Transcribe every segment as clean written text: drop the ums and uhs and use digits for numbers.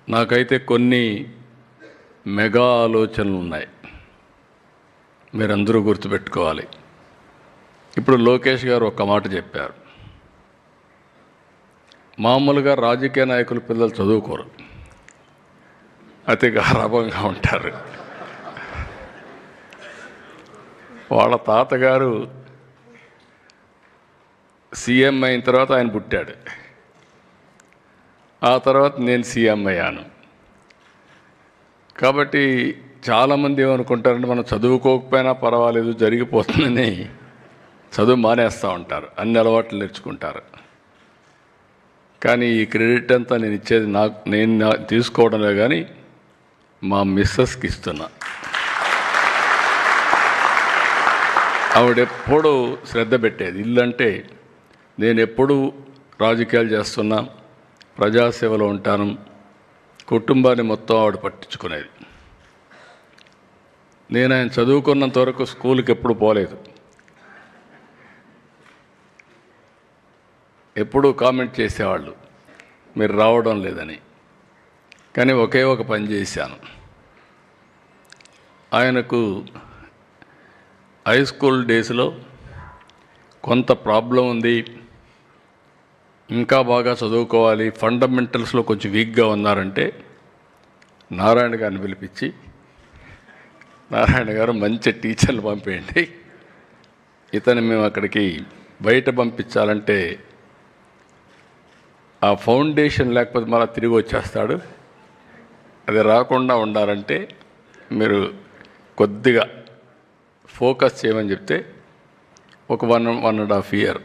నాకైతే కొన్ని మెగా ఆలోచనలు ఉన్నాయి, మీరందరూ గుర్తుపెట్టుకోవాలి. ఇప్పుడు లోకేష్ గారు ఒక్క మాట చెప్పారు, మామూలుగా రాజకీయ నాయకుల పిల్లలు చదువుకోరు, అతి గారాభంగా ఉంటారు. వాళ్ళ తాతగారు సీఎం అయిన తర్వాత ఆయన పుట్టాడు, ఆ తర్వాత నేను సీఎం అయ్యాను. కాబట్టి చాలామంది ఏమనుకుంటారంటే మనం చదువుకోకపోయినా పర్వాలేదు జరిగిపోతుందని చదువు మానేస్తూ ఉంటారు, అన్ని అలవాట్లు నేర్చుకుంటారు. కానీ ఈ క్రెడిట్ అంతా నేను ఇచ్చేది నేను తీసుకోవడంలో కానీ మా మిస్సెస్కి ఇస్తున్నా. ఆవిడెప్పుడూ శ్రద్ధ పెట్టేది, ఇల్లంటే నేను ఎప్పుడూ రాజకీయాలు చేస్తున్నా, ప్రజాసేవలో ఉంటాను, కుటుంబాన్ని మొత్తం ఆవిడ పట్టించుకునేది. నేను ఆయన చదువుకున్నంత వరకు స్కూల్కి ఎప్పుడు పోలేదు, ఎప్పుడూ కామెంట్ చేసేవాళ్ళు మీరు రావడం లేదని. కానీ ఒకే ఒక పని చేశాను, ఆయనకు హై స్కూల్ డేస్లో కొంత ప్రాబ్లం ఉంది, ఇంకా బాగా చదువుకోవాలి, ఫండమెంటల్స్లో కొంచెం వీక్గా ఉన్నారంటే నారాయణ గారిని పిలిపించి, నారాయణ గారు మంచి టీచర్లు పంపేయండి, ఇతను మేము అక్కడికి బయట పంపించాలంటే ఆ ఫౌండేషన్ లేకపోతే మళ్ళీ తిరిగి వచ్చేస్తాడు, అది రాకుండా ఉండాలంటే మీరు కొద్దిగా ఫోకస్ చేయమని చెప్తే ఒక 1.5 year,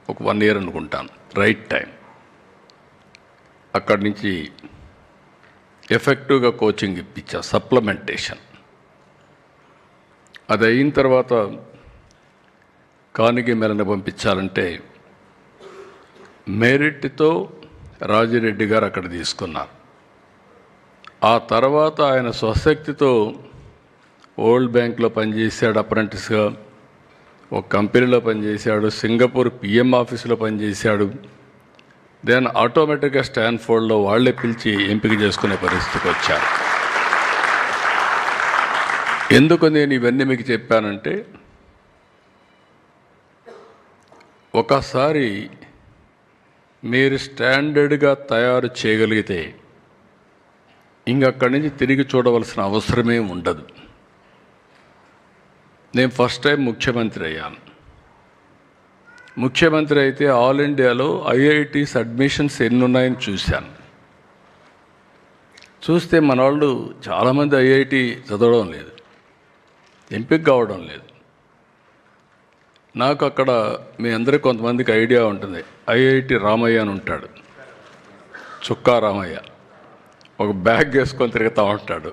ఒక 1 year అనుకుంటాను, రైట్ టైం. అక్కడి నుంచి ఎఫెక్టివ్గా కోచింగ్ ఇప్పించా, సప్లిమెంటేషన్. అది అయిన తర్వాత కానిగి మెలని పంపించాలంటే మెరిట్తో రాజిరెడ్డి గారు అక్కడ తీసుకున్నారు. ఆ తర్వాత ఆయన స్వశక్తితో వరల్డ్ బ్యాంక్లో పనిచేశాడు, అప్రెంటిస్గా ఒక కంపెనీలో పనిచేశాడు, సింగపూర్ పిఎం ఆఫీసులో పనిచేశాడు. దెన్ ఆటోమేటిక్గా స్టాన్ఫోర్డ్లో వాళ్ళే పిలిచి ఎంపిక చేసుకునే పరిస్థితికి వచ్చారు. ఎందుకు నేను ఇవన్నీ మీకు చెప్పానంటే, ఒకసారి మీరు స్టాండర్డ్గా తయారు చేయగలిగితే ఇంకక్కడి నుంచి తిరిగి చూడవలసిన అవసరమే ఉండదు. నేను ఫస్ట్ టైం ముఖ్యమంత్రి అయ్యాను. ముఖ్యమంత్రి అయితే ఆల్ ఇండియాలో ఐఐటీస్ అడ్మిషన్స్ ఎన్ని ఉన్నాయని చూశాను. చూస్తే మన వాళ్ళు చాలామంది ఐఐటి చదవడం లేదు, ఎంపిక కావడం లేదు. నాకు అక్కడ మీ అందరికీ కొంతమందికి ఐడియా ఉంటుంది, ఐఐటి రామయ్య అని ఉంటాడు, చుక్కా రామయ్య, ఒక బ్యాగ్ వేసుకొని తిరుగుతూ ఉంటాడు.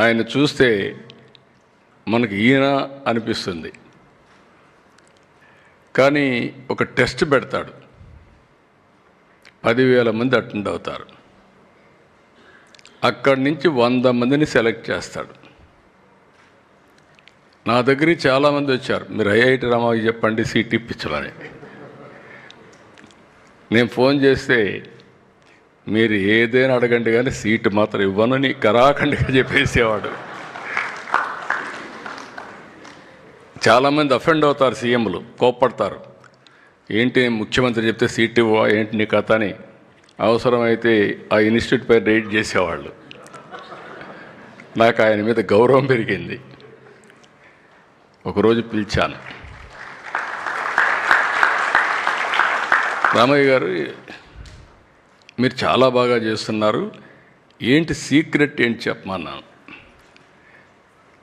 ఆయన చూస్తే మనకి ఈయన అనిపిస్తుంది. కానీ ఒక టెస్ట్ పెడతాడు, 10,000 మంది అటెండ్ అవుతారు, అక్కడి నుంచి 100 మందిని సెలెక్ట్ చేస్తాడు. నా దగ్గరికి చాలామంది వచ్చారు, మీరు ఐఐటి రామయ్య చెప్పండి సీట్ ఇప్పించమని. నేను ఫోన్ చేస్తే మీరు ఏదైనా అడగండి కానీ సీటు మాత్రం ఇవ్వనని కరాఖండిగా చెప్పేసేవాడు. చాలామంది అఫెండ్ అవుతారు, సీఎంలు కోప్పడతారు, ఏంటి ముఖ్యమంత్రి చెప్తే సీట్ ఇవ్వ ఏంటి నీ కథ అని. అవసరమైతే ఆ ఇన్స్టిట్యూట్ పై రైడ్ చేసేవాళ్ళు. నాకు ఆయన మీద గౌరవం పెరిగింది. ఒకరోజు పిలిచాను, రామయ్య గారు మీరు చాలా బాగా చేస్తున్నారు, ఏంటి సీక్రెట్ ఏంటి చెప్పమన్నాను.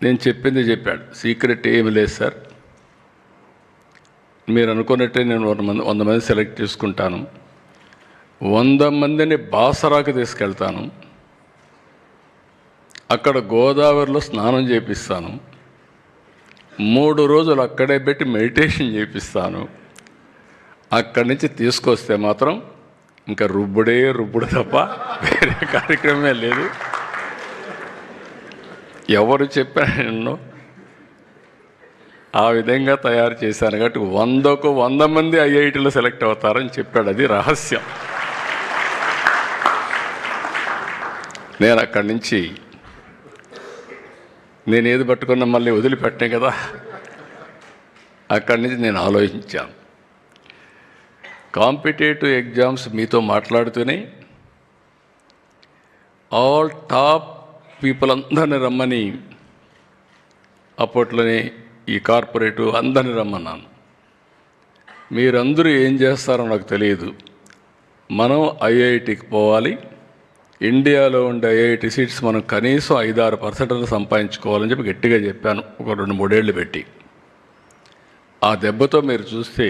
నేను చెప్పింది చెప్పాడు, సీక్రెట్ ఏమి లేదు సార్, మీరు అనుకున్నట్టే నేను 100 మంది సెలెక్ట్ చేసుకుంటాను, 100 మందిని బాసరాకు తీసుకెళ్తాను, అక్కడ గోదావరిలో స్నానం చేపిస్తాను, 3 రోజులు అక్కడే పెట్టి మెడిటేషన్ చేపిస్తాను, అక్కడి నుంచి తీసుకొస్తే మాత్రం ఇంకా రుబ్బుడు తప్ప వేరే కార్యక్రమమే లేదు. ఎవరు చెప్పాను ఆ విధంగా తయారు చేశాను కాబట్టి 100కు 100 మంది ఐఐటీలో సెలెక్ట్ అవుతారని చెప్పాడు. అది రహస్యం. నేను అక్కడి నుంచి నేను ఏది పట్టుకున్నా మళ్ళీ వదిలిపెట్టాను కదా, అక్కడి నుంచి నేను ఆలోచించాను. కాంపిటేటివ్ ఎగ్జామ్స్ మీతో మాట్లాడుతూనే ఆల్ టాప్ పీపుల్ అందరిని రమ్మని అప్పట్లోనే ఈ కార్పొరేటు అందరిని రమ్మన్నాను. మీరందరూ ఏం చేస్తారో నాకు తెలియదు. మనం ఐఐటికి పోవాలి, ఇండియాలో ఉండే ఐఐటి సీట్స్ మనం కనీసం 5-6% సంపాదించుకోవాలని చెప్పి గట్టిగా చెప్పాను, ఒక 2-3 ఏళ్ళు పెట్టి. ఆ దెబ్బతో మీరు చూస్తే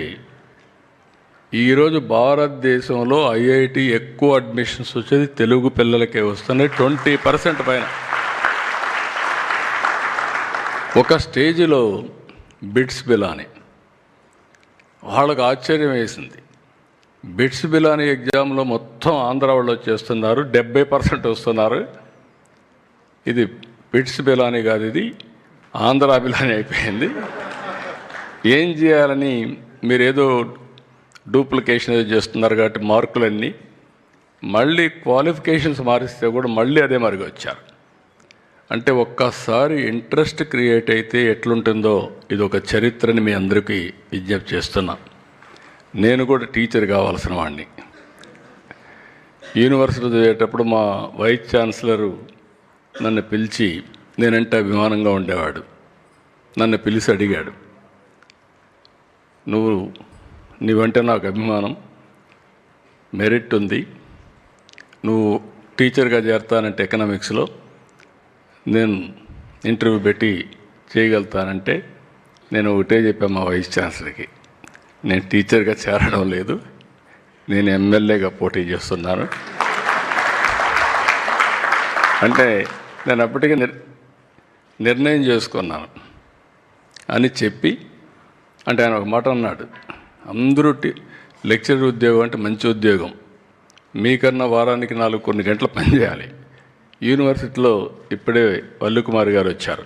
ఈరోజు భారతదేశంలో ఐఐటి ఎక్కువ అడ్మిషన్స్ వచ్చేది తెలుగు పిల్లలకే వస్తున్నాయి, 20% పైన. ఒక స్టేజ్లో బిట్స్ బిలాని వాళ్ళకు ఆశ్చర్యం వేసింది. బిట్స్ బిలాని ఎగ్జామ్లో మొత్తం ఆంధ్ర వాళ్ళు వచ్చేస్తున్నారు, 70% వస్తున్నారు. ఇది బిట్స్ బిలాని కాదు, ఇది ఆంధ్ర బిలాని అయిపోయింది. ఏం చేయాలని మీరు ఏదో డూప్లికేషన్ ఏదో చేస్తున్నారు కాబట్టి మార్కులన్నీ మళ్ళీ క్వాలిఫికేషన్స్ మారిస్తే కూడా మళ్ళీ అదే మరిగి వచ్చారు. అంటే ఒక్కసారి ఇంట్రెస్ట్ క్రియేట్ అయితే ఎట్లుంటుందో ఇది ఒక చరిత్రని మీ అందరికీ విజ్ఞప్తి చేస్తున్నా. నేను కూడా టీచర్ కావాల్సిన వాడిని. యూనివర్సిటీ చదివేటప్పుడు మా వైస్ ఛాన్సలరు నన్ను పిలిచి, నేనంటే అభిమానంగా ఉండేవాడు, నన్ను పిలిచి అడిగాడు, నీవంటే నాకు అభిమానం, మెరిట్ ఉంది, నువ్వు టీచర్గా చేరతానంటే ఎకనామిక్స్లో నేను ఇంటర్వ్యూ పెట్టి చేయగలుగుతానంటే నేను ఒకటే చెప్పాను మా వైస్ ఛాన్సలర్కి, నేను టీచర్గా చేరడం లేదు, నేను ఎమ్మెల్యేగా పోటీ చేస్తున్నాను అంటే నేను అప్పటికే నిర్ణయం చేసుకున్నాను అని చెప్పి. అంటే ఆయన ఒక మాట అన్నాడు, అందరూ లెక్చరర్ ఉద్యోగం అంటే మంచి ఉద్యోగం, మీకన్నా వారానికి 4 గంటలు పనిచేయాలి. యూనివర్సిటీలో ఇప్పుడే వల్లుకుమారి గారు వచ్చారు,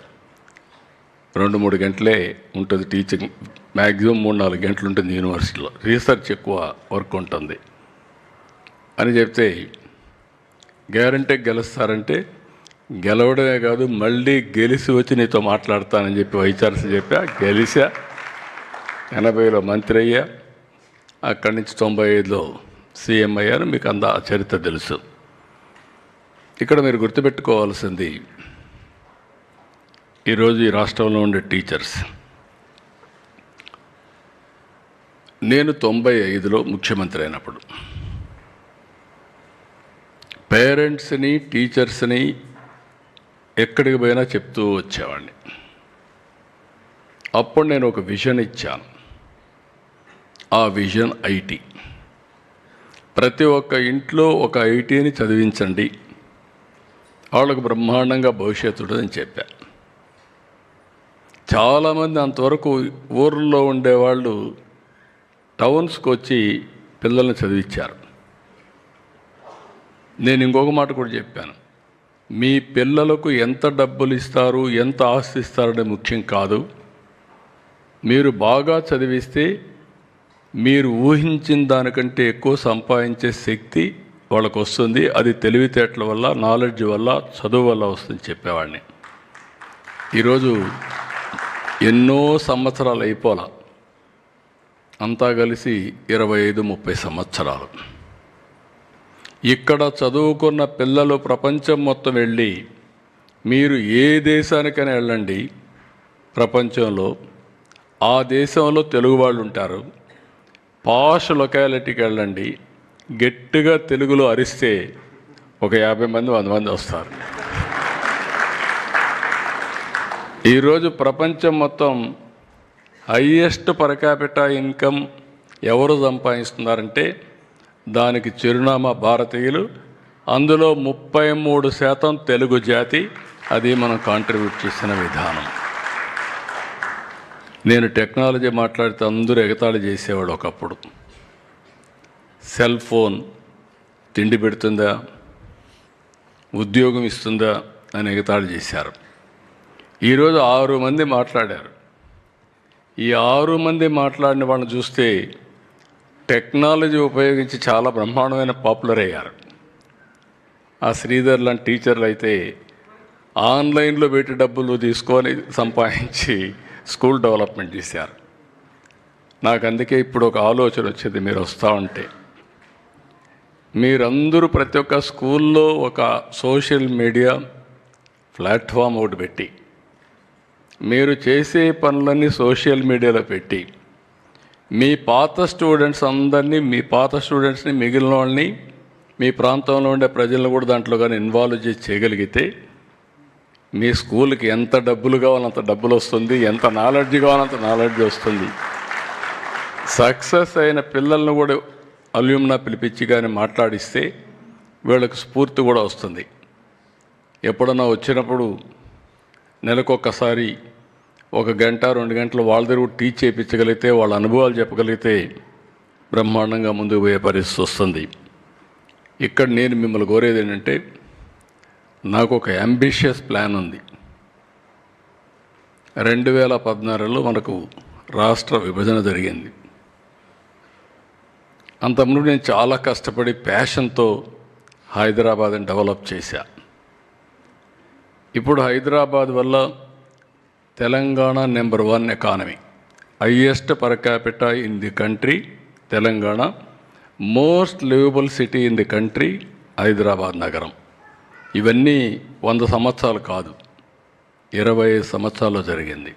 2-3 గంటలే ఉంటుంది టీచింగ్, మ్యాక్సిమం 3-4 గంటలు ఉంటుంది యూనివర్సిటీలో, రీసెర్చ్ ఎక్కువ వర్క్ ఉంటుంది అని చెప్తే, గ్యారంటీ గెలుస్తారంటే గెలవడమే కాదు మళ్ళీ గెలిచి వచ్చి నీతో మాట్లాడతానని చెప్పి వైచార్స్ చెప్పా. గెలిచా, 80లో మంత్రి అయ్యా, అక్కడి నుంచి 95లో సీఎం అయ్యారు. మీకు అంత చరిత్ర తెలుసు. ఇక్కడ మీరు గుర్తుపెట్టుకోవాల్సింది, ఈరోజు ఈ రాష్ట్రంలో ఉండే టీచర్స్, నేను 95లో ముఖ్యమంత్రి అయినప్పుడు పేరెంట్స్ని టీచర్స్ని ఎక్కడికి పోయినా చెప్తూ వచ్చేవాడిని. అప్పుడు నేను ఒక విజన్ ఇచ్చాను. ఆ విజన్ ఐటీ. ప్రతి ఒక్క ఇంట్లో ఒక ఐటీని చదివించండి, వాళ్ళకు బ్రహ్మాండంగా భవిష్యత్తు అని చెప్పా. చాలామంది అంతవరకు ఊర్లో ఉండేవాళ్ళు టౌన్స్కి వచ్చి పిల్లల్ని చదివించారు. నేను ఇంకొక మాట కూడా చెప్పాను, మీ పిల్లలకు ఎంత డబ్బులు ఇస్తారు, ఎంత ఆస్తి ఇస్తారనే ముఖ్యం కాదు, మీరు బాగా చదివిస్తే మీరు ఊహించిన దానికంటే ఎక్కువ సంపాదించే శక్తి వాళ్ళకు వస్తుంది. అది తెలివితేటల వల్ల, నాలెడ్జ్ వల్ల, చదువు వల్ల వస్తుంది చెప్పేవాడిని. ఈరోజు ఎన్నో సంవత్సరాలు అయిపోలా, అంతా కలిసి 25-30 సంవత్సరాలు. ఇక్కడ చదువుకున్న పిల్లలు ప్రపంచం మొత్తం వెళ్ళి, మీరు ఏ దేశానికైనా వెళ్ళండి ప్రపంచంలో, ఆ దేశంలో తెలుగు వాళ్ళు ఉంటారు. పాష్ లొకాలిటీకి వెళ్ళండి, గట్టిగా తెలుగులో అరిస్తే ఒక 50 మంది 100 మంది వస్తారు. ఈరోజు ప్రపంచం మొత్తం హయ్యెస్ట్ పర్ క్యాపిటా ఇన్కమ్ ఎవరు సంపాదిస్తున్నారంటే దానికి చిరునామా భారతీయులు. అందులో 33% తెలుగు జాతి. అది మనం కాంట్రిబ్యూట్ చేసిన విధానం. నేను టెక్నాలజీ మాట్లాడితే అందరూ ఎగతాళి చేసేవాడు ఒకప్పుడు. సెల్ ఫోన్ తిండి పెడుతుందా, ఉద్యోగం ఇస్తుందా అని ఎగతాళి చేశారు. ఈరోజు 6 మంది మాట్లాడారు. ఈ 6 మంది మాట్లాడిన వాళ్ళని చూస్తే టెక్నాలజీ ఉపయోగించి చాలా బ్రహ్మాండమైన పాపులర్ అయ్యారు. ఆ శ్రీధర్ లాంటి టీచర్లు అయితే ఆన్లైన్లో పెట్టి డబ్బులు తీసుకొని సంపాదించి స్కూల్ డెవలప్మెంట్ చేశారు. నాకు అందుకే ఇప్పుడు ఒక ఆలోచన వచ్చింది, మీరు వస్తూ ఉంటే మీరందరూ ప్రతి ఒక్క స్కూల్లో ఒక సోషల్ మీడియా ప్లాట్ఫామ్ ఒకటి పెట్టి మీరు చేసే పనులన్నీ సోషల్ మీడియాలో పెట్టి మీ పాత స్టూడెంట్స్ని మిగిలిన వాళ్ళని మీ ప్రాంతంలో ఉండే ప్రజలను కూడా దాంట్లో కానీ ఇన్వాల్వ్ చేసి చేయగలిగితే మీ స్కూల్కి ఎంత డబ్బులు కావాలంత డబ్బులు వస్తుంది, ఎంత నాలెడ్జ్ కావాలంత నాలెడ్జ్ వస్తుంది. సక్సెస్ అయిన పిల్లలను కూడా అల్యూమ్నా పిలిపించి కానీ మాట్లాడిస్తే వీళ్ళకి స్ఫూర్తి కూడా వస్తుంది. ఎప్పుడన్నా వచ్చినప్పుడు నెలకొకసారి 1 గంట 2 గంటలు వాళ్ళ దగ్గర కూడా టీచ్ చేయించగలిగితే, వాళ్ళ అనుభవాలు చెప్పగలిగితే బ్రహ్మాండంగా ముందుకు పోయే పరిస్థితి వస్తుంది. ఇక్కడ నేను మిమ్మల్ని కోరేది ఏంటంటే, నాకు ఒక అంబిషియస్ ప్లాన్ ఉంది. 2016లో మనకు రాష్ట్ర విభజన జరిగింది. అంతకుముందు నేను చాలా కష్టపడి ప్యాషన్తో హైదరాబాద్ని డెవలప్ చేశా. ఇప్పుడు హైదరాబాద్ వల్ల Telangana number 1 economy, highest per capita in the country Telangana, most liveable city in the country Hyderabad నగరం. ఇవన్నీ 100 సంవత్సరాలు కాదు, 25 సంవత్సరాల్లో జరిగింది.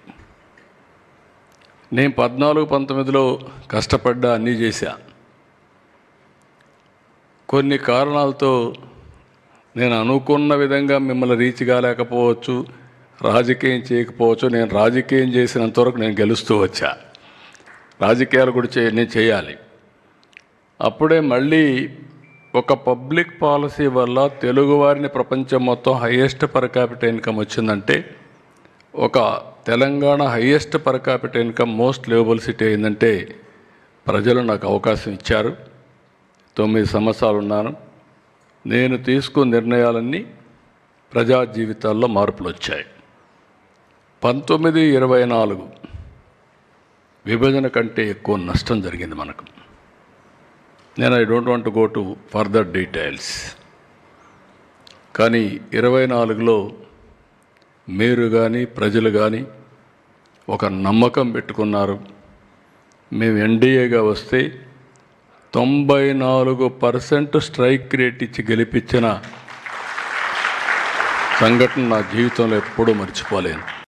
నేను 14-19లో కష్టపడ్డా, అన్నీ చేశా. కొన్ని కారణాలతో నేను అనుకున్న విధంగా మిమ్మల్ని రీచ్ కాలేకపోవచ్చు, రాజకీయం చేయకపోవచ్చు. నేను రాజకీయం చేసినంతవరకు నేను గెలుస్తూ వచ్చా. రాజకీయాలు కూడా నేను చేయాలి. అప్పుడే మళ్ళీ ఒక పబ్లిక్ పాలసీ వల్ల తెలుగువారిని ప్రపంచం మొత్తం హైయెస్ట్ పర్ క్యాపిటల్ ఇన్కమ్ వచ్చిందంటే, ఒక Telangana highest per capital income most liveable city అయిందంటే ప్రజలు నాకు అవకాశం ఇచ్చారు. 9 సంవత్సరాలు ఉన్నాను. నేను తీసుకున్న నిర్ణయాలన్నీ ప్రజా జీవితాల్లో మార్పులు వచ్చాయి. 1924 విభజన కంటే ఎక్కువ నష్టం జరిగింది మనకు. I don't want to go to further details. కానీ 24లో మీరు కానీ ప్రజలు కానీ ఒక నమ్మకం పెట్టుకున్నారు. మేము ఎన్డీఏగా వస్తే 94% స్ట్రైక్ రేట్ ఇచ్చి గెలిపించిన సంఘటన నా జీవితంలో ఎప్పుడూ మర్చిపోలేను.